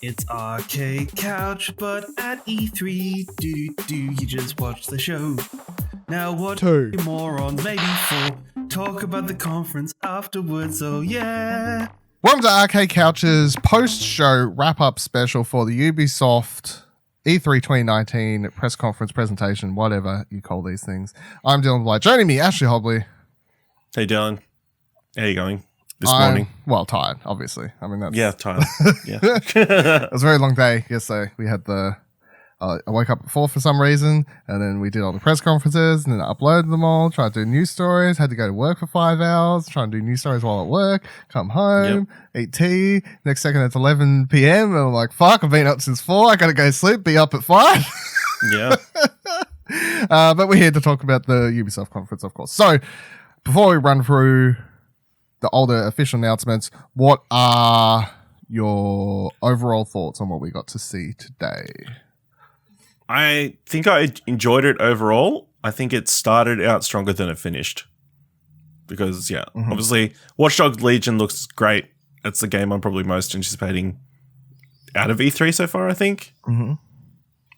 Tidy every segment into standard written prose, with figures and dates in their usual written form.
It's Arcade Couch, but at E3, you just watch the show. Now what? 2 morons, maybe 4. Talk about the conference afterwards, oh yeah. Welcome to Arcade Couch's post-show wrap-up special for the Ubisoft E3 2019 press conference presentation, whatever you call these things. I'm Dylan Blight. Joining me, Ashley Hobley. Hey Dylan, how you going this morning? Well, tired, obviously. I mean, that's Tired. Yeah, it was a very long day yesterday. We had I woke up at 4 for some reason, and then we did all the press conferences, and then I uploaded them all, tried to do news stories, had to go to work for 5 hours, try and do news stories while at work, come home, eat tea. Next second it's 11 p.m. and I'm like, fuck, I've been up since 4. I gotta go to sleep, be up at 5. Yeah. But we're here to talk about the Ubisoft conference, of course. So before we run through the older official announcements, what are your overall thoughts on what we got to see today? I think I enjoyed it overall. I think it started out stronger than it finished. Because, obviously, Watch Dogs Legion looks great. That's the game I'm probably most anticipating out of E3 so far, I think. Mm-hmm.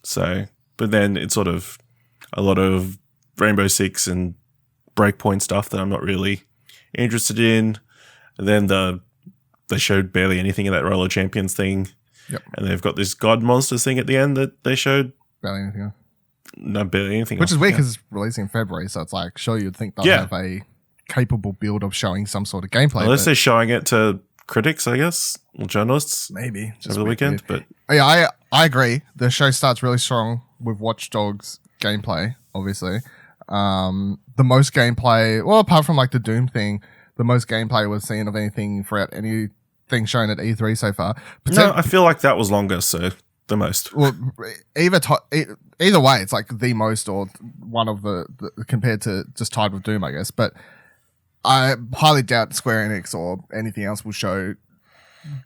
So, but then it's sort of a lot of Rainbow Six and Breakpoint stuff that I'm not really interested in. And then they showed barely anything in that Roller Champions thing. Yep. And they've got this God Monsters thing at the end that they showed. Barely anything else. No, barely anything Which else. is weird because it's releasing in February, so it's like, sure, you'd think they'll have a capable build of showing some sort of gameplay. Unless they're showing it to critics, I guess, or journalists. Maybe. Just over the weekend. But yeah, I agree. The show starts really strong with Watch Dogs gameplay, obviously. The most gameplay, well, apart from like the Doom thing, the most gameplay we've seen of anything throughout anything shown at E3 so far. No, I feel like that was longer, so the most. Well, either way, it's like the most or one of the compared to just tied with Doom, I guess. But I highly doubt Square Enix or anything else will show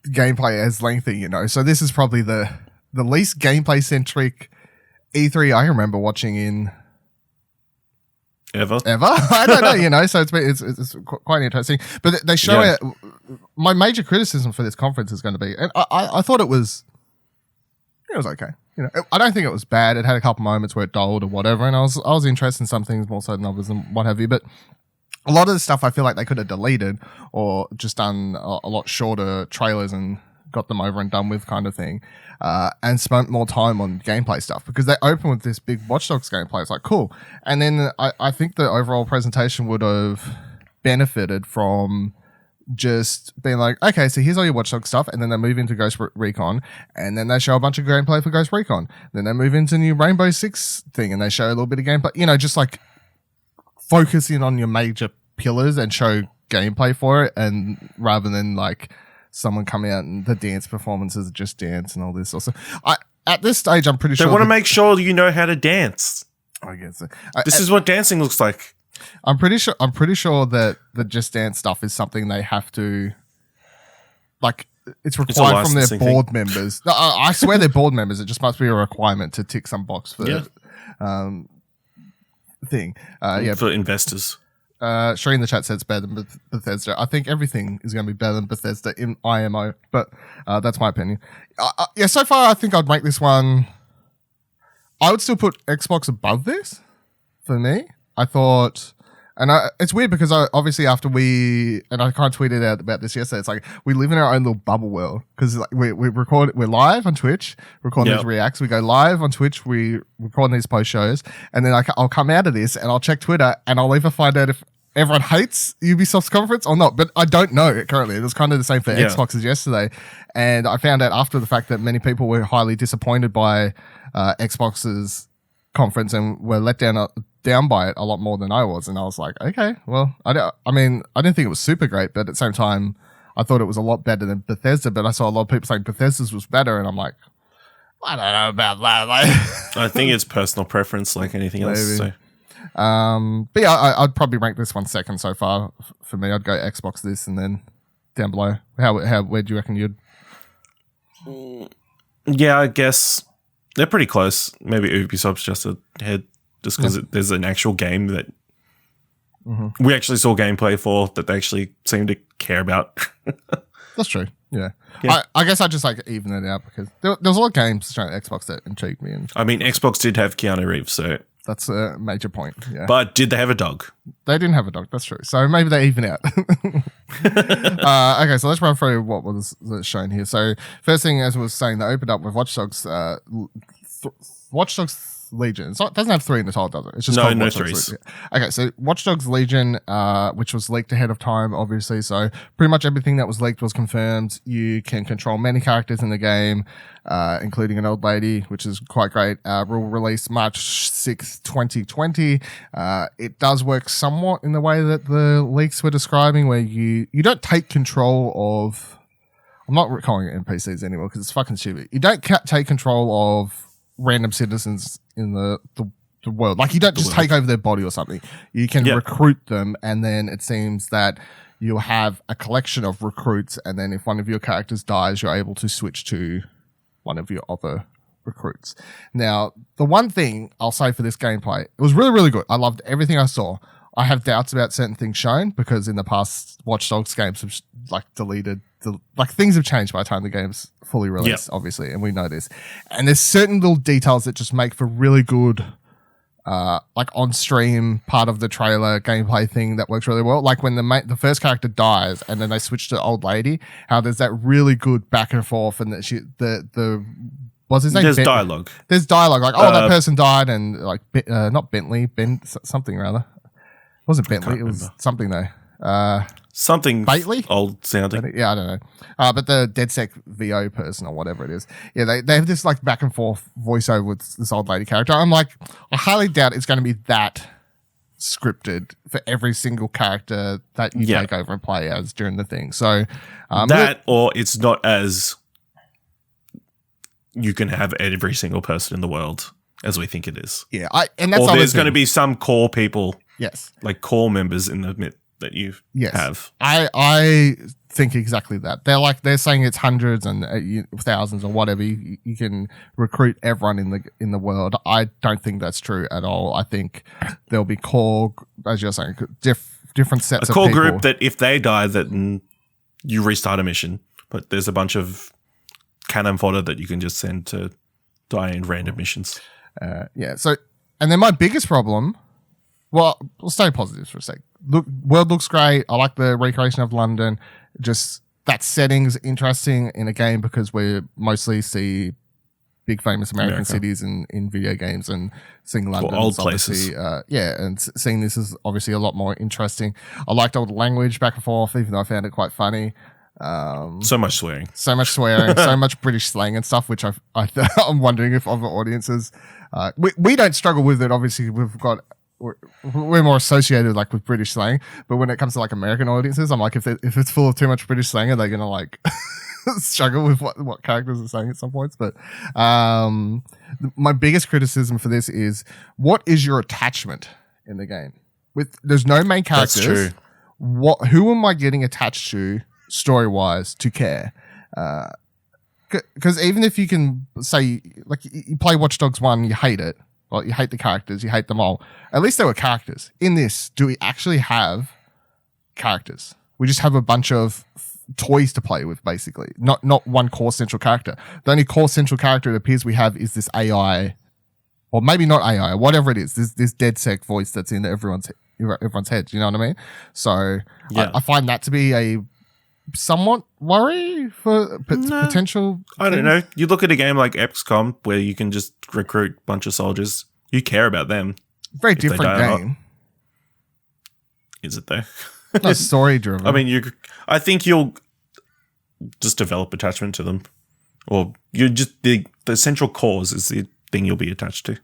gameplay as lengthy, you know. So this is probably the least gameplay centric E3 I remember watching in ever. I don't know, you know. So it's quite interesting. But they show it. My major criticism for this conference is going to be, and I thought it was okay. You know, I don't think it was bad. It had a couple moments where it dulled or whatever, and I was interested in some things more so than others and what have you. But a lot of the stuff I feel like they could have deleted or just done a lot shorter trailers and got them over and done with kind of thing, and spent more time on gameplay stuff because they open with this big Watch Dogs gameplay. It's like, cool. And then I think the overall presentation would have benefited from just being like, okay, so here's all your Watch Dogs stuff, and then they move into Ghost Recon, and then they show a bunch of gameplay for Ghost Recon. Then they move into new Rainbow Six thing, and they show a little bit of gameplay. You know, just like focusing on your major pillars and show gameplay for it, and rather than like someone coming out and the dance performances are just dance and all this. Also, at this stage, I'm pretty sure they want to make sure you know how to dance. I guess this is what dancing looks like. I'm pretty sure that the Just Dance stuff is something they have to, like, it's required from their board members. No, I swear they're board members. It just must be a requirement to tick some box for thing. For investors. Cherie in the chat said it's better than Bethesda. I think everything is going to be better than Bethesda in IMO, but that's my opinion. So far I think I'd make this one. I would still put Xbox above this for me. I thought, and it's weird because obviously after I kind of tweeted out about this yesterday, it's like we live in our own little bubble world because like we're live on Twitch, recording these reacts, we go live on Twitch, we record these post shows, and then I'll come out of this and I'll check Twitter and I'll either find out if everyone hates Ubisoft's conference or not, but I don't know currently. It was kind of the same for Xbox as yesterday, and I found out after the fact that many people were highly disappointed by Xbox's conference and were let down by it a lot more than I was, and I was like, okay, well, I didn't think it was super great, but at the same time, I thought it was a lot better than Bethesda. But I saw a lot of people saying Bethesda's was better, and I'm like, I don't know about that. Like, I think it's personal preference, like anything else. So. But yeah, I'd probably rank this one second so far for me. I'd go Xbox this, and then down below. Where do you reckon you'd? Yeah, I guess they're pretty close. Maybe Ubisoft's just ahead. Just because there's an actual game that we actually saw gameplay for that they actually seem to care about. That's true. Yeah. Yeah. I guess I just like even it out because there was a lot of games shown at Xbox that intrigued me. And I mean, Xbox did have Keanu Reeves, so. that's a major point. Yeah. But did they have a dog? They didn't have a dog. That's true. So maybe they even out. Okay, so let's run through what was shown here. So first thing, as I was saying, they opened up with Watch Dogs. Watch Dogs Legion. It doesn't have 3 in the title, does it? It's just called no Watch Dogs threes. Legion. Okay, so Watch Dogs Legion, which was leaked ahead of time, obviously. So pretty much everything that was leaked was confirmed. You can control many characters in the game, including an old lady, which is quite great. Will release March 6th, 2020. It does work somewhat in the way that the leaks were describing, where you don't take control of. I'm not calling it NPCs anymore because it's fucking stupid. You don't take control of random citizens in the world. Like, you don't just take over their body or something. You can recruit them, and then it seems that you'll have a collection of recruits, and then if one of your characters dies, you're able to switch to one of your other recruits. Now, the one thing I'll say for this gameplay, it was really, really good. I loved everything I saw. I have doubts about certain things shown because in the past, Watch Dogs games have deleted things have changed by the time the game's fully released, obviously, and we know this. And there's certain little details that just make for really good, on-stream part of the trailer gameplay thing that works really well. Like when the first character dies and then they switch to old lady, how there's that really good back and forth, and that what's his name? There's dialogue. There's dialogue, like, that person died, and not Bentley, something rather. It wasn't Bentley, it was something though. Something Bately? old sounding. Yeah, I don't know. But the DedSec VO person or whatever it is. Yeah, they have this back and forth voiceover with this old lady character. I'm like, I highly doubt it's going to be that scripted for every single character that you take over and play as during the thing. So or it's not as you can have every single person in the world as we think it is. Yeah, and that's or there's going to be some core people. Yes. Like core members in the that you have. I think exactly that. They're saying it's hundreds and thousands or whatever. You can recruit everyone in the world. I don't think that's true at all. I think there'll be core, as you're saying, different sets of people. A core group that if they die, that you restart a mission. But there's a bunch of cannon fodder that you can just send to die in random missions. So, and then my biggest problem. Well, we'll stay positive for a sec. World looks great. I like the recreation of London. Just that setting's interesting in a game because we mostly see big famous American cities in video games, and seeing London old places. And seeing this is obviously a lot more interesting. I liked all the language back and forth, even though I found it quite funny. So much swearing, so much British slang and stuff, which I'm wondering if other audiences. We don't struggle with it. Obviously, we're more associated with British slang, but when it comes to American audiences, I'm like, if it's full of too much British slang, are they gonna struggle with what characters are saying at some points? But my biggest criticism for this is, what is your attachment in the game? There's no main characters. That's true. Who am I getting attached to story wise to care? Because even if you can say you play Watch Dogs 1, you hate it. Well, you hate the characters, you hate them all. At least there were characters. In this, do we actually have characters? We just have a bunch of toys to play with, basically. Not one core central character. The only core central character it appears we have is this AI, or maybe not AI, whatever it is. This DedSec voice that's in everyone's head. You know what I mean? So I find that to be a somewhat worry for potential. I don't know. You look at a game like XCOM where you can just recruit a bunch of soldiers. You care about them. Very different game. Is it though? Not story driven. I mean, I think you'll just develop attachment to them, or you just the central cause is the thing you'll be attached to.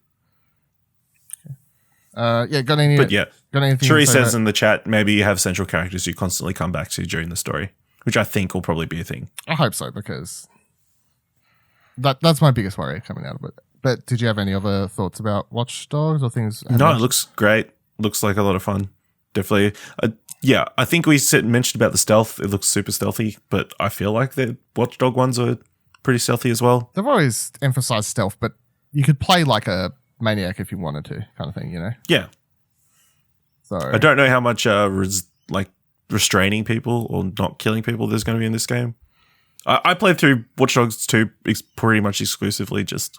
Got any? But got anything? Cherie says in the chat, maybe you have central characters you constantly come back to during the story, which I think will probably be a thing. I hope so, because that's my biggest worry coming out of it. But did you have any other thoughts about Watch Dogs or things? No, it looks great. Looks like a lot of fun. Definitely. I think we mentioned about the stealth. It looks super stealthy, but I feel like the Watch Dog ones are pretty stealthy as well. They've always emphasized stealth, but you could play like a maniac if you wanted to, kind of thing, you know? Yeah. So I don't know how much restraining people or not killing people there's going to be in this game. I played through Watch Dogs 2 pretty much exclusively just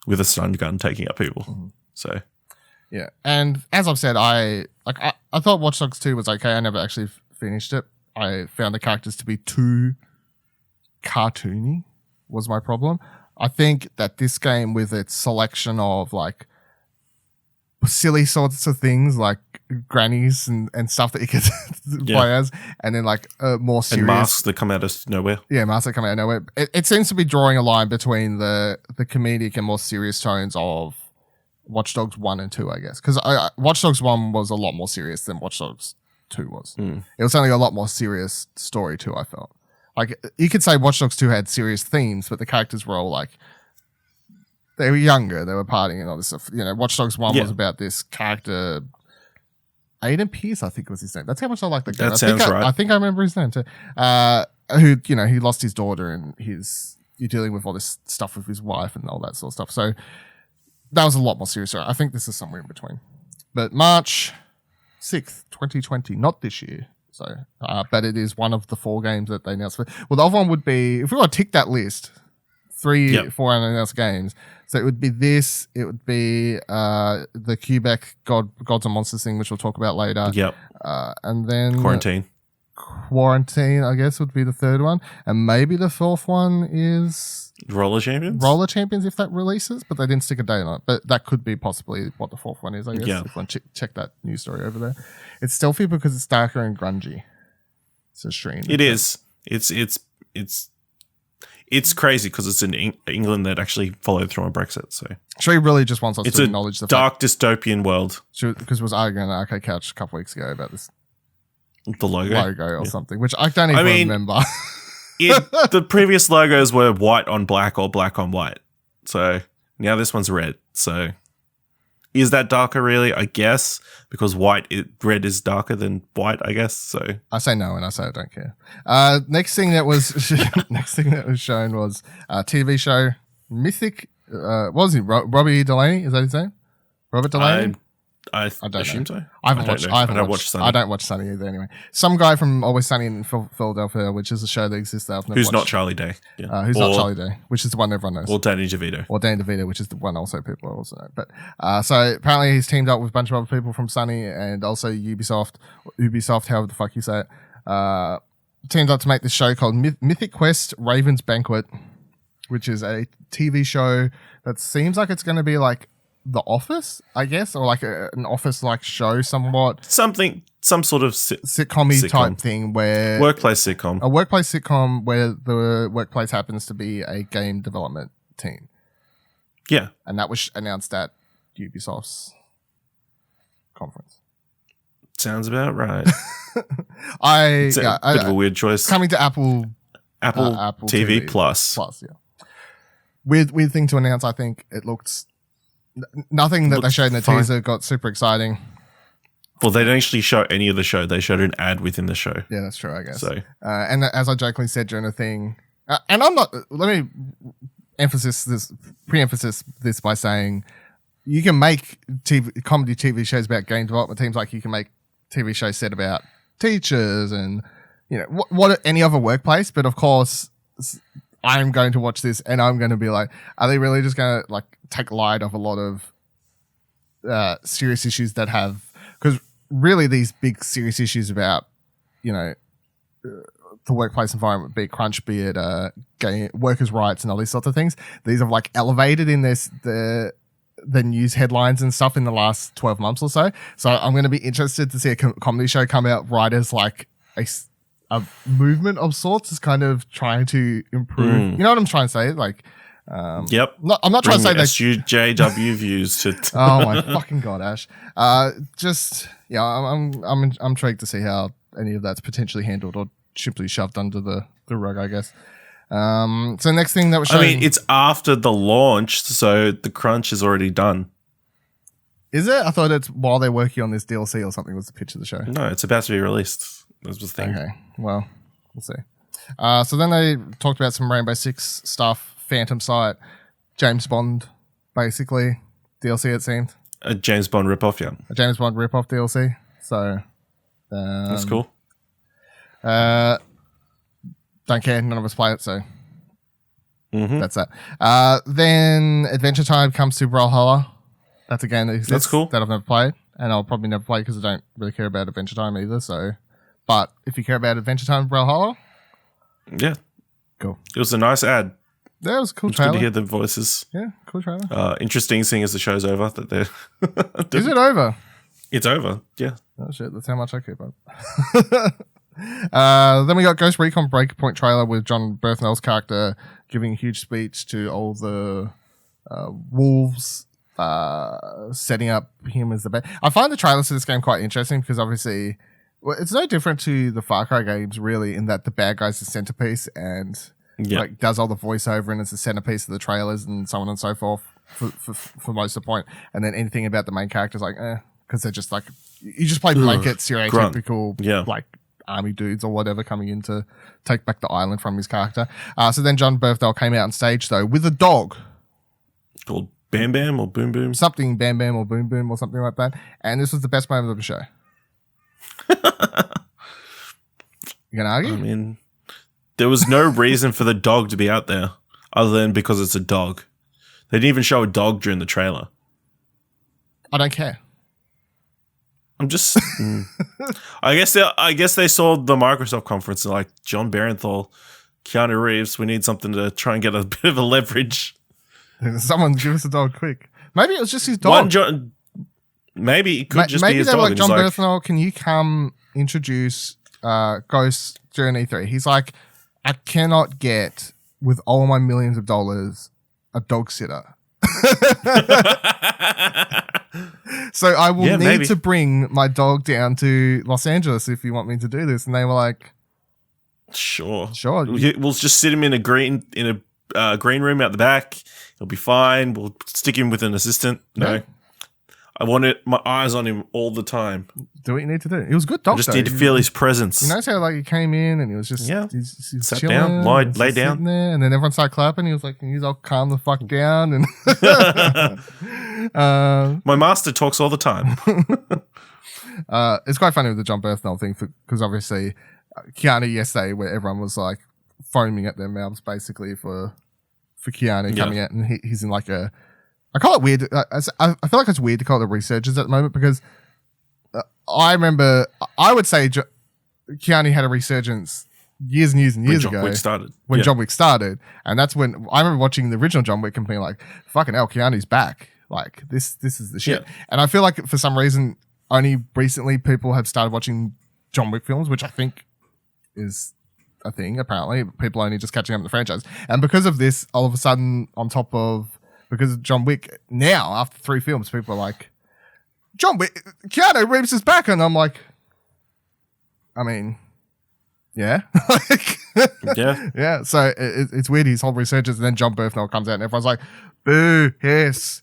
with a stun gun taking out people. Mm-hmm. So yeah, and as I've said, I thought Watch Dogs 2 was okay. I never actually finished it. I found the characters to be too cartoony was my problem. I think that this game, with its selection of like silly sorts of things like grannies and stuff that you could play as, and then like more serious and masks that come out of nowhere. Yeah, masks that come out of nowhere. It seems to be drawing a line between the comedic and more serious tones of Watch Dogs 1 and 2, I guess. Because Watch Dogs 1 was a lot more serious than Watch Dogs 2 was. It was only a lot more serious story too, I felt. Like, you could say Watch Dogs 2 had serious themes, but the characters were all like, they were younger, they were partying and all this stuff. You know, Watch Dogs 1 was about this character, Aiden Pierce, I think was his name. That's how much I like the game. That sounds right. I think I remember his name too. Who, you know, he lost his daughter and you're dealing with all this stuff with his wife and all that sort of stuff. So that was a lot more serious. I think this is somewhere in between. But March 6th, 2020, not this year. So, but it is one of the 4 games that they announced. Well, the other one would be, if we want to tick that list, 4 unannounced games. So it would be this. It would be the Quebec Gods and Monsters thing, which we'll talk about later. Yep. And then Quarantine, I guess, would be the 3rd one. And maybe the 4th one is Roller Champions, if that releases, but they didn't stick a date on it. But that could be possibly what the 4th one is, I guess. Yeah. If you want to check that news story over there. It's stealthy because it's darker and grungy. It's a stream. It is. It's crazy because it's in England that actually followed through on Brexit. So Cherie really just wants us to acknowledge the dark dystopian world. Because was arguing on the Arcade Couch a couple weeks ago about this The logo or something, which I don't even remember. The previous logos were white on black or black on white. So now this one's red. So is that darker really? I guess because red is darker than white, I guess. So I say no and I say I don't care. Next thing that was shown was a TV show Mythic. What was it? Robbie Delaney? Is that his name? Robert Delaney? I don't assume know. so. I don't watch Sunny. I don't watch Sunny either. Anyway, some guy from Always Sunny in Philadelphia, which is a show that exists that I've never Who's watched. not Charlie Day? Yeah. Who's not Charlie Day? Which is the one everyone knows. Or Danny DeVito. Which is the one also people also know. But so apparently he's teamed up with a bunch of other people from Sunny and also Ubisoft, however the fuck you say it. Teamed up to make this show called Mythic Quest: Raven's Banquet, which is a TV show that seems like it's going to be like The Office, I guess, or like an office-like show somewhat. Some sort of sitcom-y type thing where... Workplace sitcom. A workplace sitcom where the workplace happens to be a game development team. Yeah. And that was announced at Ubisoft's conference. Sounds about right. It's a bit of a weird choice. Coming to Apple TV Plus. Yeah. Weird thing to announce, I think. It looks... Nothing that they showed in the teaser got super exciting. Well, they didn't actually show any of the show. They showed an ad within the show. Yeah, that's true, I guess. So, and as I jokingly said during the thing, and I'm not. Let me preemphasis this by saying you can make comedy TV shows about game development teams, like you can make TV shows set about teachers and what any other workplace. But of course, I'm going to watch this and I'm going to be like, are they really just going to like take light of a lot of serious issues that have, because really these big serious issues about, the workplace environment, be it crunch, be it workers' rights and all these sorts of things, these have like elevated in the news headlines and stuff in the last 12 months or so. So I'm going to be interested to see a comedy show come out right as like a movement of sorts is kind of trying to improve. You know what I'm trying to say? Like, yep. I'm not trying to say that SUJW views to. Oh my fucking god, Ash! I'm intrigued to see how any of that's potentially handled or simply shoved under the rug, I guess. So next thing that was shown, it's after the launch, so the crunch is already done. Is it? I thought it's while they're working on this DLC or something was the pitch of the show. No, it's about to be released. That was the thing. Okay, well, we'll see. So then they talked about some Rainbow Six stuff, Phantom Sight, James Bond, basically, DLC it seemed. A James Bond ripoff, yeah. A James Bond ripoff DLC. So... that's cool. don't care. None of us play it, so that's that. Then Adventure Time comes to Brawlhalla. That's a game that exists. That's cool. That I've never played, and I'll probably never play because I don't really care about Adventure Time either. So, but if you care about Adventure Time, Brawlhalla, yeah, cool. It was a nice ad. That was a cool It's trailer. good to hear the voices. Yeah, cool trailer. Interesting seeing as the show's over that they're. Is it over? It's over. Yeah. Oh shit! That's how much I keep up. Then we got Ghost Recon Breakpoint trailer with John Berthnell's character giving a huge speech to all the wolves, setting up him as the best. I find the trailers to this game quite interesting because obviously, well, it's no different to the Far Cry games, really, in that the bad guy's the centerpiece and like does all the voiceover and is the centerpiece of the trailers and so on and so forth for most of the point. And then anything about the main character is like, because they're just like, you just play blankets, you're atypical, like army dudes or whatever coming in to take back the island from his character. So then John Berthnell came out on stage though with a dog called Bam Bam or Boom Boom. Something Bam Bam or Boom Boom or something like that. And this was the best moment of the show. You gonna argue? I mean, there was no reason for the dog to be out there other than because it's a dog. They didn't even show a dog during the trailer. I don't care. I'm just. I guess they saw the Microsoft conference and like John Barenthal, Keanu Reeves. We need something to try and get a bit of a leverage. Someone give us a dog quick. Maybe it was just his dog. Maybe it could just be maybe his they dog. were like, John Berthnell, can you come introduce Ghost during E3? He's like, I cannot get with all my millions of dollars a dog sitter. So I will need to bring my dog down to Los Angeles if you want me to do this. And they were like, Sure. We'll just sit him in a green room out the back. He'll be fine. We'll stick him with an assistant. No. Yeah. I want my eyes on him all the time. Do what you need to do. It was good dog. I just need to feel his presence. You notice how like he came in and he was just he's sat chilling, down, lay down there, and then everyone started clapping. He was like, "Can you all calm the fuck down?" And my master talks all the time. It's quite funny with the John Berthnell thing because obviously Keanu yesterday, where everyone was like foaming at their mouths basically for Keanu coming out, and he's in like a. I call it weird. I feel like it's weird to call it a resurgence at the moment because I remember I would say Keanu had a resurgence years and years and years ago. John Wick started. When John Wick started. And that's when I remember watching the original John Wick and being like, fucking hell, Keanu's back. Like, this is the shit. Yeah. And I feel like for some reason, only recently people have started watching John Wick films, which I think is a thing, apparently. People are only just catching up in the franchise. And because of this, all of a sudden, on top of because of John Wick, now, after 3 films, people are like, John Wick, Keanu Reeves is back. And I'm like, I mean, yeah. Yeah. So it's weird, his whole resurgence. And then John Berthnell comes out and everyone's like, boo, yes.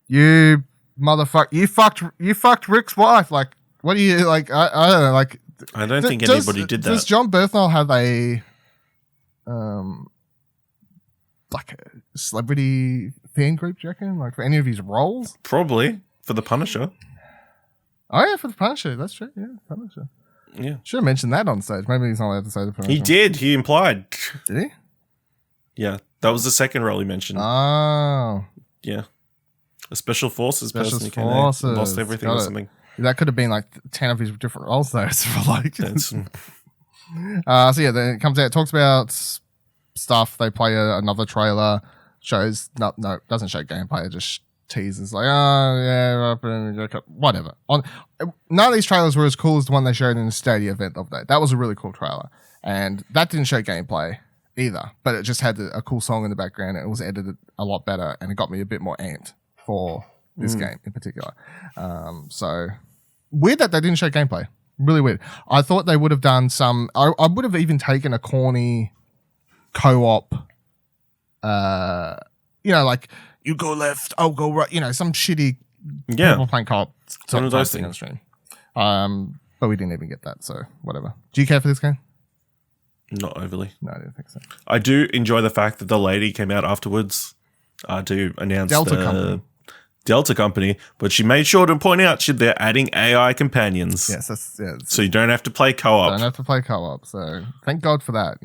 You motherfucker. You fucked Rick's wife. Like, what do you, like, I don't know. Like, I don't think anybody did that. Does John Berthnell have a, like a celebrity fan group, do you reckon? Like for any of his roles? Probably. For the Punisher. Oh yeah, for the Punisher. That's true. Yeah, Punisher. Yeah. Should have mentioned that on stage. Maybe he's not allowed to say the Punisher. He did. He implied. Did he? Yeah. That was the second role he mentioned. Oh. Yeah. A Special Forces person who came out and lost everything or something. That could have been like 10 of his different roles though. For like. So yeah, then it comes out, talks about stuff. They play another trailer. Shows no, doesn't show gameplay. It just teases like, oh yeah, whatever. None of these trailers were as cool as the one they showed in the Stadia event of that. That was a really cool trailer, and that didn't show gameplay either. But it just had a cool song in the background, and it was edited a lot better, and it got me a bit more amped for this game in particular. So weird that they didn't show gameplay. Really weird. I thought they would have done some. I would have even taken a corny co-op. Like you go left, I'll go right. Some shitty people playing co-op. Some of those things on the stream. But we didn't even get that, so whatever. Do you care for this game? Not overly. No, I didn't think so. I do enjoy the fact that the lady came out afterwards to announce Delta Company, but she made sure to point out they're adding AI companions. Yes, so you don't have to play co-op. Don't have to play co-op. So thank God for that.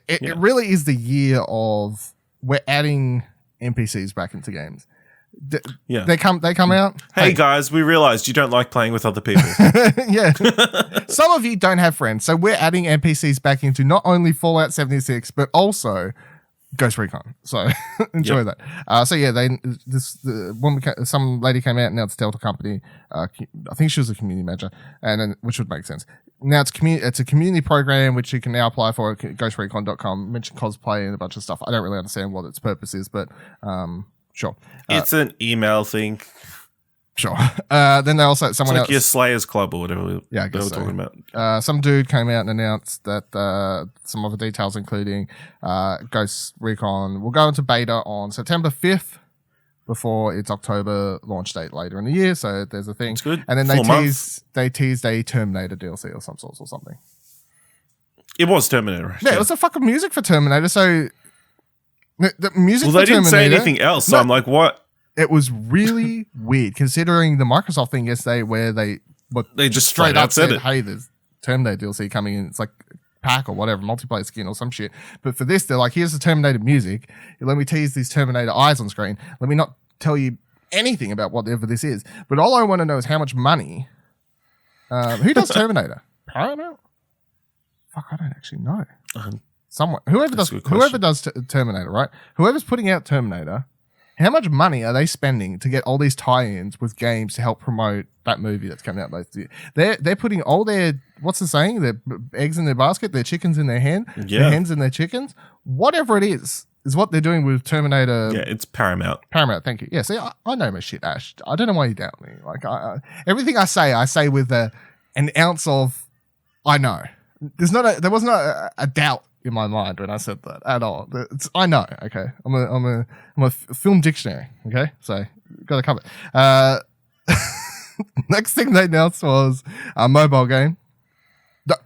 It really is the year of we're adding NPCs back into games. They come out. Hey guys, we realized you don't like playing with other people. Yeah. Some of you don't have friends, so we're adding NPCs back into not only Fallout 76 but also Ghost Recon. So enjoy that. Some lady came out and now it's Delta Company. I think she was a community manager, which would make sense. Now it's a community program which you can now apply for at ghostrecon.com. Mention cosplay and a bunch of stuff. I don't really understand what its purpose is, but sure. It's an email thing. Sure. Then they also someone it's like else. your Slayers Club or whatever. Yeah, I guess they were talking about. Some dude came out and announced that some other details, including Ghost Recon, will go into beta on September 5th before its October launch date later in the year. So there's a thing. That's good. And then they teased a Terminator DLC or some sort or something. It was Terminator. Right? Yeah, it was the fucking music for Terminator. So the music. Well, for they didn't say Terminator, anything else. So I'm like, what? It was really weird considering the Microsoft thing yesterday where they just straight up said it. Hey, there's Terminator DLC coming in. It's like pack or whatever, multiplayer skin or some shit. But for this, they're like, here's the Terminator music. Let me tease these Terminator eyes on screen. Let me not tell you anything about whatever this is. But all I want to know is how much money. Who does Terminator? Paramount? Fuck, I don't actually know. Someone, whoever does Terminator, right? Whoever's putting out Terminator. How much money are they spending to get all these tie-ins with games to help promote that movie that's coming out later? They're putting all their, what's the saying? Their eggs in their basket, their chickens in their hen, their hens in their chickens. Whatever it is what they're doing with Terminator. Yeah, it's Paramount. Paramount, thank you. Yeah, see, I know my shit, Ash. I don't know why you doubt me. Like, everything I say with an ounce of, I know. There wasn't a doubt in my mind when I said that at all. I know. Okay, I'm a film dictionary. Okay, so got to cover it. Next thing they announced was a mobile game.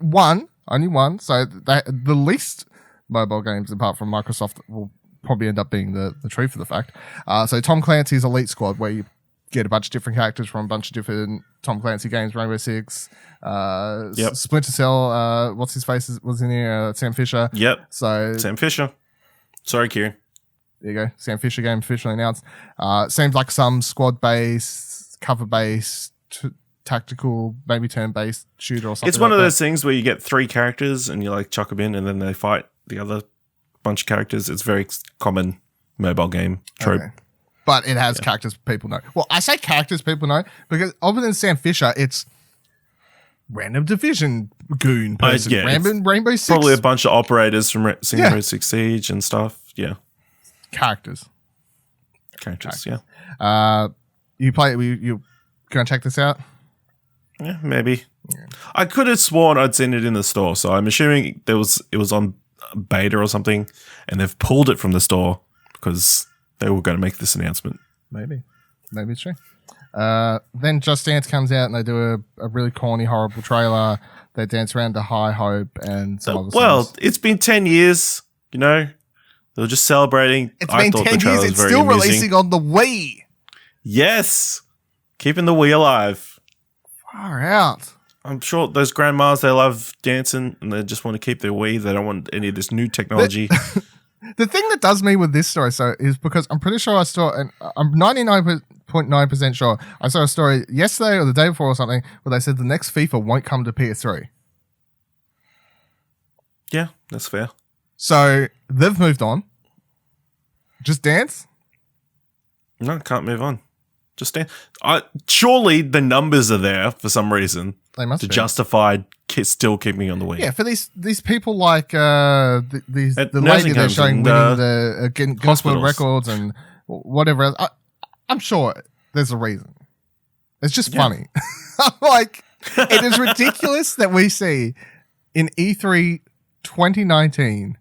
Only one. So the least mobile games apart from Microsoft will probably end up being the truth of the fact. So Tom Clancy's Elite Squad, where you get a bunch of different characters from a bunch of different Tom Clancy games, Rainbow Six, Splinter Cell, what's his face was in here, Sam Fisher. Yep. So Sam Fisher. Sorry, Kieran. There you go. Sam Fisher game officially announced. Seems like some squad-based, cover-based, tactical, maybe turn-based shooter or something. It's one of those things where you get 3 characters and you like chuck them in and then they fight the other bunch of characters. It's very common mobile game trope. Okay. But it has characters people know. Well, I say characters people know because other than Sam Fisher, it's random Division goon person, random Rainbow Six. Probably a bunch of operators from Rainbow Six Siege and stuff. Yeah. Characters, yeah. You gonna check this out? Yeah, maybe. Yeah. I could have sworn I'd seen it in the store, so I'm assuming it was on beta or something, and they've pulled it from the store because they were going to make this announcement. Maybe it's true. Then Just Dance comes out and they do a really corny, horrible trailer. They dance around to High Hope and some other songs. It's been 10 years, you know. They were just celebrating. It's been 10 years. It's still releasing on the Wii. Yes. Keeping the Wii alive. Far out. I'm sure those grandmas, they love dancing and they just want to keep their Wii. They don't want any of this new technology. The thing that does me with this story is because I'm pretty sure I saw, and I'm 99.9% sure I saw a story yesterday or the day before or something where they said the next FIFA won't come to PS3. Yeah, that's fair. So they've moved on. Just Dance? No, can't move on. Just Dance. Surely the numbers are there for some reason. They must to justify still keeping on the Wii. Yeah, for these people like the lady they're showing winning the Guinness World Records and whatever else. I'm sure there's a reason. It's just funny. Like, it is ridiculous that we see in E3 2019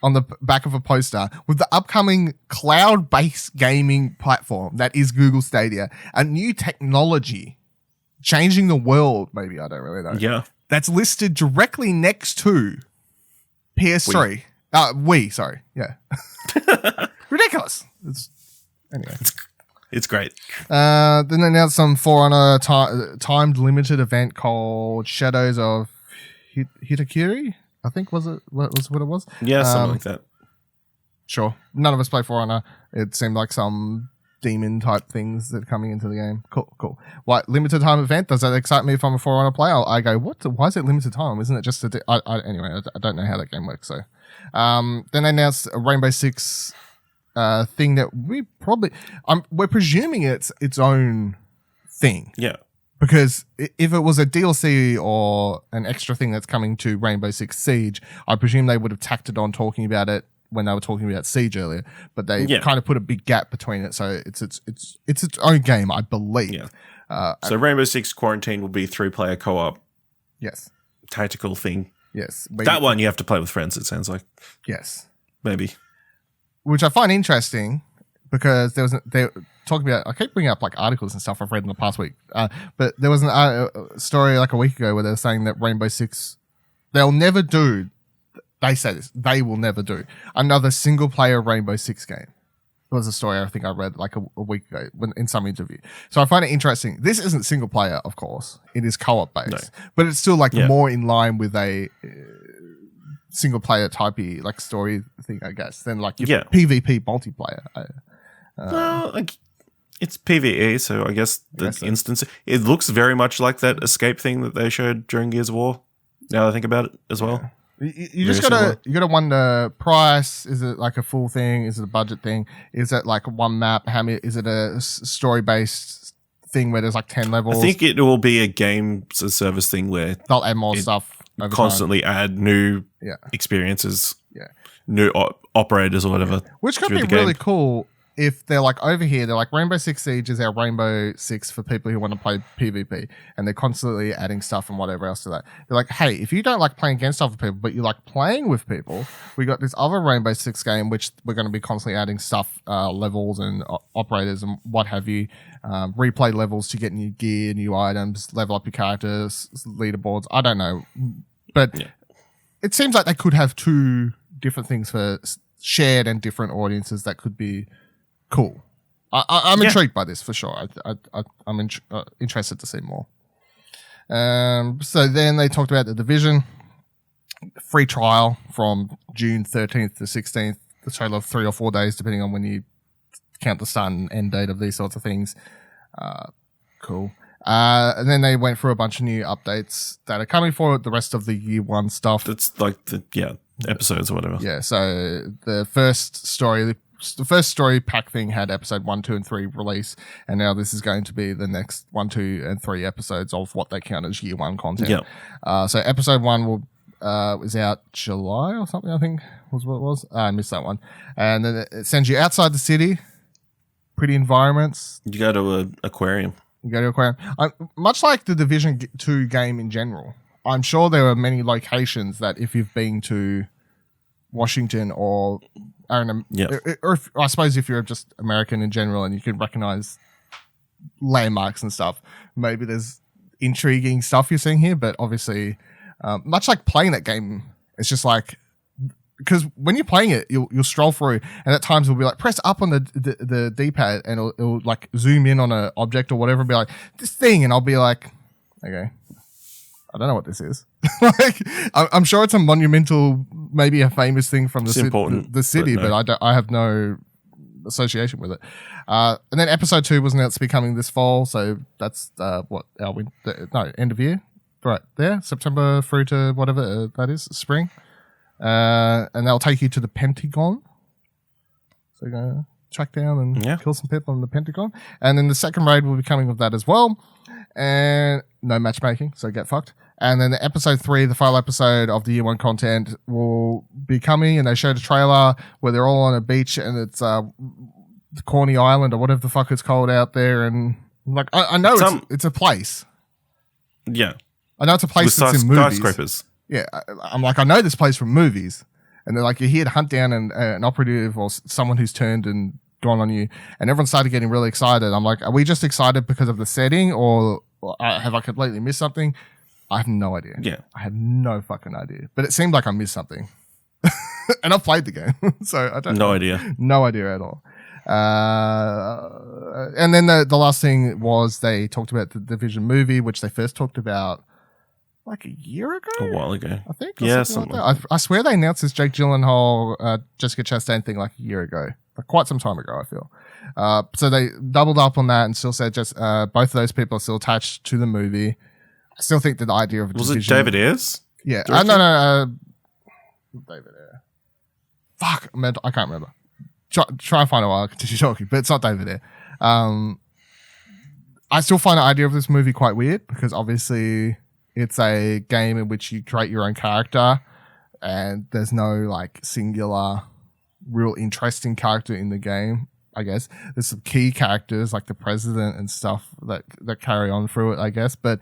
on the back of a poster with the upcoming cloud-based gaming platform that is Google Stadia, a new technology changing the world, maybe, I don't really know. Yeah. That's listed directly next to PS3. Wii, sorry. Yeah. Ridiculous. Anyway. It's great. Then they announced some For Honor timed limited event called Shadows of Hitakiri. I think was what it was. Yeah, something like that. Sure. None of us play For Honor. It seemed like some demon type things that are coming into the game. Cool. What, limited time event? Does that excite me if I'm a For Honor player? I go, what? Why is it limited time? Isn't it just anyway, I don't know how that game works. So, then they announced a Rainbow Six thing that we're presuming it's its own thing. Yeah. Because if it was a DLC or an extra thing that's coming to Rainbow Six Siege, I presume they would have tacked it on talking about it when they were talking about Siege earlier, but they kind of put a big gap between it, so it's its own game, I believe. Yeah. So Rainbow Six Quarantine will be 3-player co-op. Yes. Tactical thing. Yes. That one you have to play with friends, it sounds like. Yes. Maybe. Which I find interesting because they talking about, I keep bringing up like articles and stuff I've read in the past week, but there was a story like a week ago where they were saying that Rainbow Six, they'll never do. They say this. They will never do another single-player Rainbow Six game. It was a story I think I read like a week ago in some interview. So I find it interesting. This isn't single-player, of course. It is co-op based, but it's still like more in line with a single-player typey like story thing, I guess, than like your PvP multiplayer. Well, like it's PvE, so I guess the instance it looks very much like that escape thing that they showed during Gears of War. Now that I think about it as well. You just gotta wonder price. Is it like a full thing? Is it a budget thing? Is it like one map? How many? Is it a story based thing where there's like 10 levels? I think it will be a game as a service thing where they'll add more stuff. Constantly add new experiences, new operators or whatever. Which could be really cool if they're like over here, they're like Rainbow Six Siege is our Rainbow Six for people who want to play PvP, and they're constantly adding stuff and whatever else to that. They're like, hey, if you don't like playing against other people, but you like playing with people, we got this other Rainbow Six game which we're going to be constantly adding stuff, levels and operators and what have you, replay levels to get new gear, new items, level up your characters, leaderboards. I don't know, but it seems like they could have two different things for shared and different audiences that could be cool. I'm intrigued by this for sure. I'm interested to see more. So then they talked about the Division free trial from June 13th to 16th, a total of 3 or 4 days, depending on when you count the start and end date of these sorts of things. Cool. And then they went through a bunch of new updates that are coming for the rest of the year one stuff. It's like the episodes or whatever. Yeah. So the first story pack thing had episode 1, 2, and 3 release, and now this is going to be the next 1, 2, and 3 episodes of what they count as year one content. Yeah. So episode 1 was out July or something, I think was what it was. I missed that one. And then it sends you outside the city, pretty environments. You go to an aquarium. Much like the Division 2 game in general, I'm sure there are many locations that if you've been to Washington or I suppose if you're just American in general and you can recognize landmarks and stuff, maybe there's intriguing stuff you're seeing here. But obviously, much like playing that game, it's just like, because when you're playing it, you'll stroll through, and at times it'll be like press up on the D-pad, and it'll like zoom in on an object or whatever, and be like this thing, and I'll be like, okay, I don't know what this is. Like, I'm sure it's a monumental, maybe a famous thing from the city, but I have no association with it. And then episode 2 was announced to be coming this fall, so that's end of year, right there, September through to whatever that is, spring. And they'll take you to the Pentagon. So you're going to track down and kill some people in the Pentagon. And then the second raid will be coming with that as well. And no matchmaking, so get fucked. And then the episode 3, the final episode of the year 1 content, will be coming. And they showed a trailer where they're all on a beach, and it's Corny Island or whatever the fuck it's called out there. And like, I know it's a place. Yeah. I know it's a place that's in movies. Skyscrapers. Yeah, I'm like, I know this place from movies, and they're like, you're here to hunt down an operative or someone who's turned and gone on you, and everyone started getting really excited. I'm like, are we just excited because of the setting, or have I completely missed something? I have no idea. Yeah, I have no fucking idea. But it seemed like I missed something, and I've played the game, so I don't. No idea at all. And then the last thing was they talked about the Division movie, which they first talked about like a year ago. A while ago. I think. Yeah, something like that. I swear they announced this Jake Gyllenhaal, Jessica Chastain thing like a year ago. Like quite some time ago, I feel. So they doubled up on that and still said just both of those people are still attached to the movie. I still think that the idea of a Was Division, it David Ayers? Yeah. Directed? No. David Ayer. Fuck, I can't remember. Try and find a while I continue talking, but it's not David Ayer. I still find the idea of this movie quite weird because obviously it's a game in which you create your own character and there's no like singular, real interesting character in the game. I guess there's some key characters like the president and stuff that carry on through it, I guess, but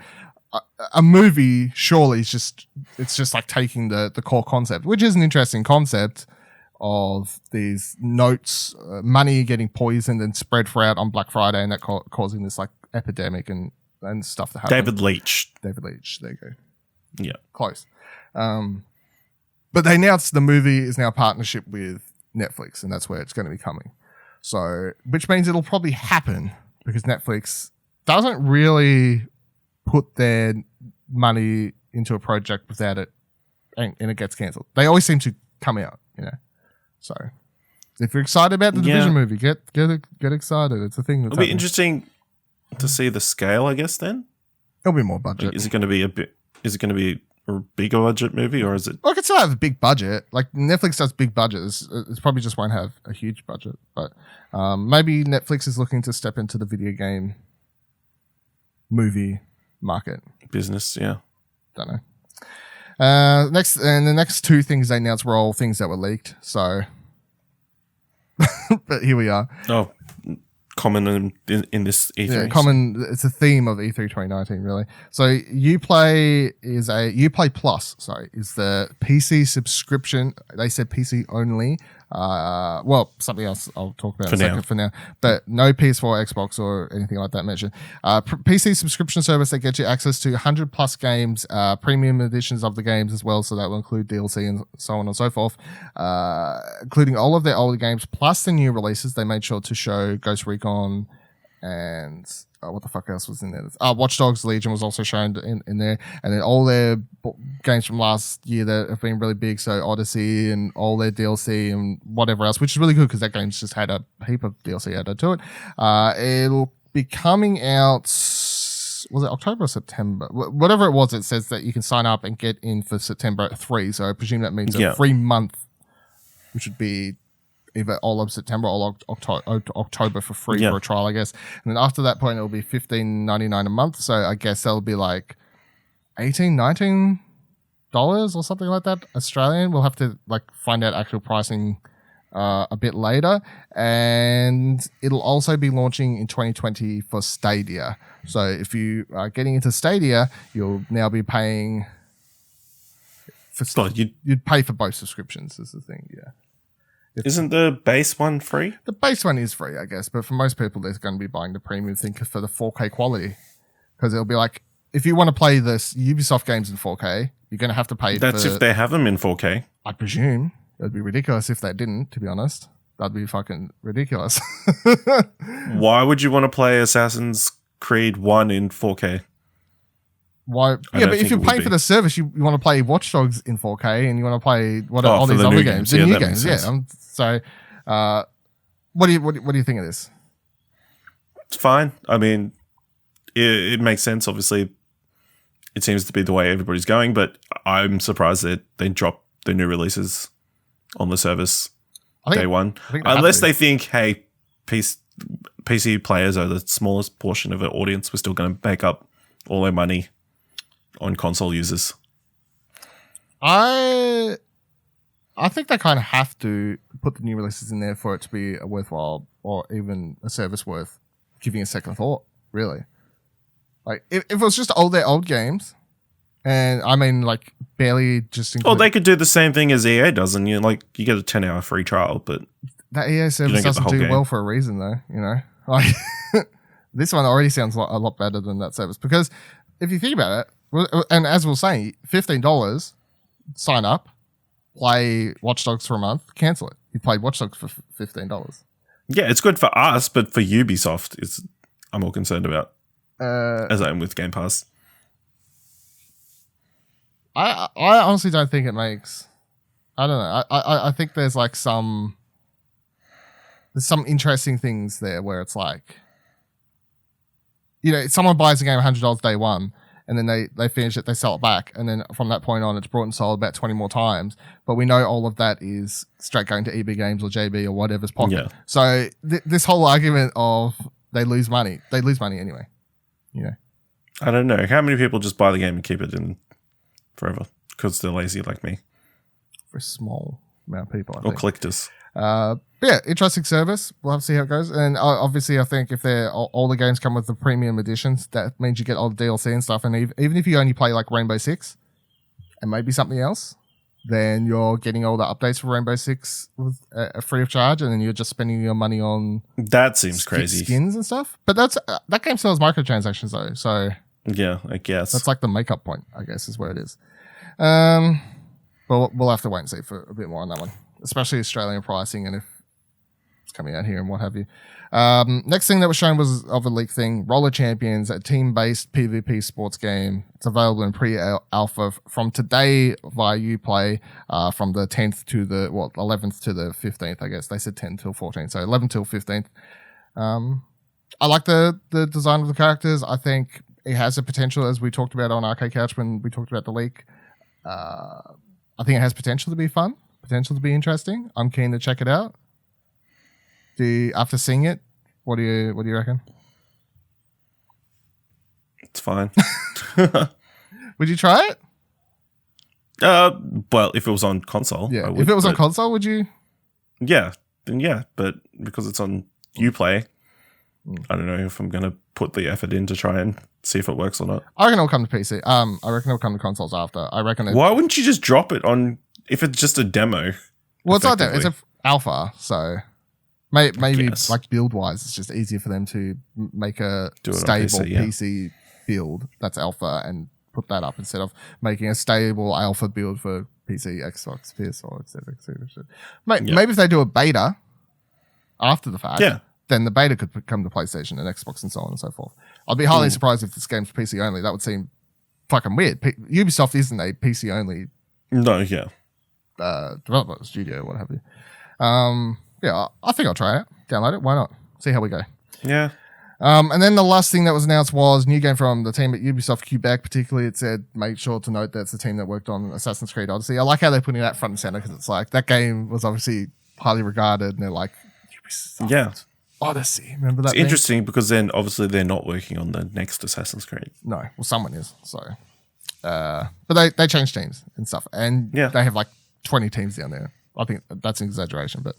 a movie surely is it's just like taking the core concept, which is an interesting concept of these notes, money getting poisoned and spread throughout on Black Friday, and that causing this like epidemic and stuff that happens. David Leitch. There you go. Yeah. Close. But they announced the movie is now a partnership with Netflix, and that's where it's going to be coming. So, which means it'll probably happen because Netflix doesn't really put their money into a project without it and it gets cancelled. They always seem to come out, So if you're excited about the Division movie, get excited. It's a thing that's It'll be interesting to see the scale, I guess, then. It'll be more budget. Like, is it going to be a bigger budget movie, or is it? Well, it can still have a big budget. Like Netflix does big budgets. It's probably just won't have a huge budget. But maybe Netflix is looking to step into the video game movie market. Business, yeah. Don't know. The next two things they announced were all things that were leaked. So, but here we are. Oh, common in this E3. Yeah, common. It's a theme of E3 2019, really. So Uplay Plus. Sorry, is the PC subscription. They said PC only. Something else I'll talk about for now. But no PS4, Xbox, or anything like that mentioned. PC subscription service that gets you access to 100 plus games, premium editions of the games as well. So that will include DLC and so on and so forth, including all of their older games plus the new releases. They made sure to show Ghost Recon and what the fuck else was in there? Watch Dogs Legion was also shown in there, and then all their games from last year that have been really big, so Odyssey and all their DLC and whatever else, which is really good because that game's just had a heap of DLC added to it. It'll be coming out, was it October or September? Whatever it was, it says that you can sign up and get in for September 3, so I presume that means a free month, which would be either all of September or October for free for a trial, I guess. And then after that point, it'll be $15.99 a month. So I guess that'll be like $18, $19 or something like that Australian. We'll have to like find out actual pricing a bit later. And it'll also be launching in 2020 for Stadia. So if you are getting into Stadia, you'll now be paying you'd pay for both subscriptions is the thing, yeah. Isn't the base one free? The base one is free, I guess, but for most people, they're going to be buying the premium thing for the 4K quality. Because it'll be like, if you want to play this Ubisoft games in 4K, you're going to have to pay That's if they have them in 4K. I presume. It would be ridiculous if they didn't, to be honest. That'd be fucking ridiculous. Why would you want to play Assassin's Creed 1 in 4K? Why? Yeah, but if you're paying for the service, you want to play Watch Dogs in 4K and you want to play all these other games, the new games. Yeah. So, what do you think of this? It's fine. I mean, it makes sense. Obviously, it seems to be the way everybody's going, but I'm surprised that they drop the new releases on the service day one. Unless they think, hey, PC players are the smallest portion of the audience. We're still going to make up all their money on console users. I think they kind of have to put the new releases in there for it to be a worthwhile or even a service worth giving a second thought, really. Like, if it was just all their old games, and I mean, like, barely just include... Well, they could do the same thing as EA does, and you get a 10-hour free trial, but... That EA service doesn't do well for a reason, though, Like, this one already sounds a lot better than that service, because if you think about it, and as we'll say, $15, sign up, play Watch Dogs for a month, cancel it. You played Watch Dogs for $15. Yeah, it's good for us, but for Ubisoft, I'm more concerned about. As I am with Game Pass. I honestly don't think it makes. I don't know. I think there's like some interesting things there where it's like, someone buys a game $100 day one, and then they finish it, they sell it back, and then from that point on, it's brought and sold about 20 more times. But we know all of that is straight going to EB Games or JB or whatever's pocket. Yeah. So this whole argument of they lose money anyway. I don't know. How many people just buy the game and keep it in forever because they're lazy like me? For a small amount of people, I or think. collectors. Yeah, interesting service. We'll have to see how it goes. And obviously, I think if all the games come with the premium editions, that means you get all the DLC and stuff. And even if you only play like Rainbow Six and maybe something else, then you're getting all the updates for Rainbow Six with free of charge, and then you're just spending your money on that seems crazy skins and stuff. But that game still has microtransactions though, so yeah, I guess that's like the makeup point. I guess is where it is. But we'll have to wait and see for a bit more on that one, especially Australian pricing and if it's coming out here and what have you. Next thing that was shown was of a leak thing, Roller Champions, a team-based PvP sports game. It's available in pre-alpha from today via Uplay, from the 10th to the 11th to the 15th, I guess. They said 10 till 14th, so 11 till 15th. I like the design of the characters. I think it has the potential, as we talked about on Arcade Couch when we talked about the leak. I think it has potential to be fun, potential to be interesting. I'm keen to check it out. After seeing it, what do you reckon? It's fine. Would you try it? Well, if it was on console, yeah. I would, if it was on console, would you? Yeah, then yeah. But because it's on Uplay, I don't know if I'm going to put the effort in to try and see if it works or not. I reckon it'll come to PC. I reckon it'll come to consoles after. I reckon. Why wouldn't you just drop it on if it's just a demo? Well, it's not that. It's an alpha, so. Maybe like build wise, it's just easier for them to make a stable PC build that's alpha and put that up instead of making a stable alpha build for PC, Xbox, PS4, etc. Maybe if they do a beta after the fact, then the beta could come to PlayStation and Xbox and so on and so forth. I'd be highly surprised if this game's PC only. That would seem fucking weird. Ubisoft isn't a PC only. Development studio, what have you. Yeah, I think I'll try it. Download it. Why not? See how we go. Yeah. And then the last thing that was announced was new game from the team at Ubisoft Quebec. Particularly, it said, make sure to note that's the team that worked on Assassin's Creed Odyssey. I like how they're putting that front and center because it's like that game was obviously highly regarded, and they're like, Ubisoft Odyssey. Remember that? It's interesting because then obviously they're not working on the next Assassin's Creed. No, well, someone is. So, but they changed teams and stuff, and they have like 20 teams down there. I think that's an exaggeration, but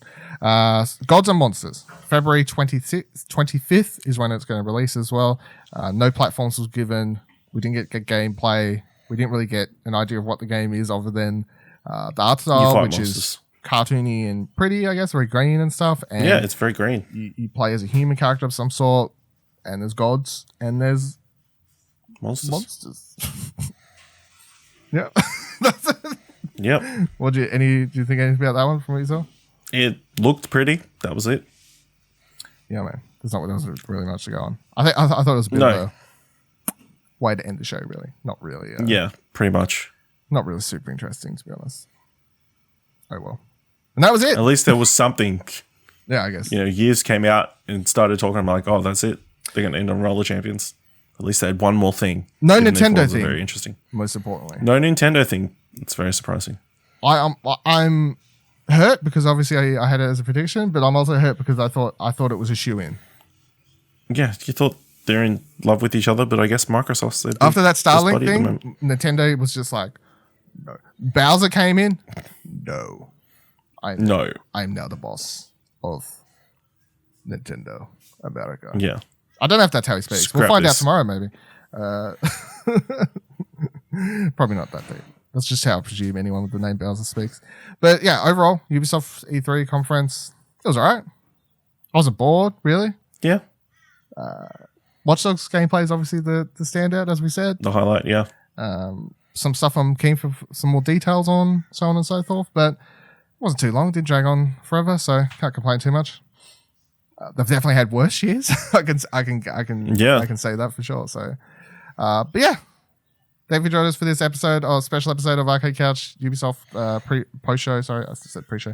Gods and Monsters, February 25th is when it's going to release as well. No platforms was given. We didn't get gameplay. We didn't really get an idea of what the game is other than the art style, which is cartoony and pretty, I guess, very green and stuff. And yeah, it's very green. You play as a human character of some sort, and there's gods, and there's monsters. Yeah, that's it. Yep. Do you think anything about that one from what you saw? It looked pretty. That was it. Yeah, man. There was really much to go on. I thought it was a bit of a way to end the show, really. Not really. Yeah, pretty much. Not really super interesting, to be honest. Oh, well. And that was it. At least there was something. Yeah, I guess. Years came out and started talking. I'm like, oh, that's it. They're going to end on Roller Champions. At least they had one more thing. No Nintendo thing. Very interesting. Most importantly. No Nintendo thing. It's very surprising. I'm hurt because obviously I had it as a prediction, but I'm also hurt because I thought it was a shoe-in. Yeah, you thought they're in love with each other, but I guess Microsoft said after that Starlink thing, Nintendo was just like, no. Bowser came in. No. I'm now the boss of Nintendo America. Yeah. I don't know if that's how he speaks. We'll find out tomorrow, maybe. Probably not that deep. That's just how I presume anyone with the name Bowser speaks. But yeah, overall, Ubisoft E3 conference, it was alright. I wasn't bored, really. Yeah. Watch Dogs gameplay is obviously the standout, as we said. The highlight, yeah. Some stuff I'm keen for some more details on, so on and so forth. But it wasn't too long. It didn't drag on forever, so can't complain too much. they've definitely had worse years. I can say that for sure. So, but yeah. Thank you for joining us for this episode, or special episode of Arcade Couch Ubisoft post-show. Sorry, I said pre-show.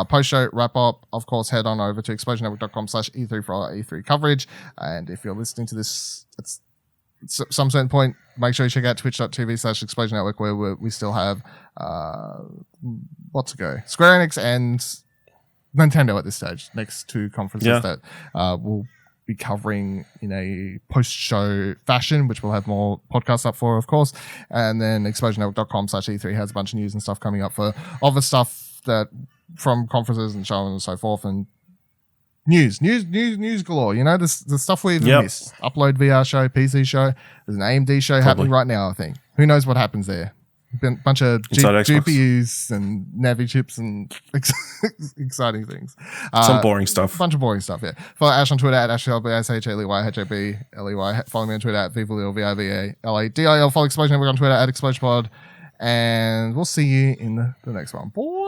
Post-show wrap-up. Of course, head on over to explosionnetwork.com/E3 for our E3 coverage. And if you're listening to this at some certain point, make sure you check out twitch.tv/explosionnetwork, where we still have what to go. Square Enix and Nintendo at this stage. Next two conferences that will be covering in a post-show fashion, which we'll have more podcasts up for, of course. And then explosionnetwork.com/E3 has a bunch of news and stuff coming up for other stuff that from conferences and so on and so forth. And news galore. You know, the stuff we've missed. Upload VR show, PC show. There's an AMD show happening right now, I think. Who knows what happens there? Bunch of GPUs and Navi chips and exciting things. Some boring stuff. Bunch of boring stuff, yeah. Follow Ash on Twitter at AshLBSHLEYHJBLEY. Follow me on Twitter at VivaLil, VIVALADIL. Follow Explosion Network on Twitter at ExplosionPod. And we'll see you in the next one. Boy.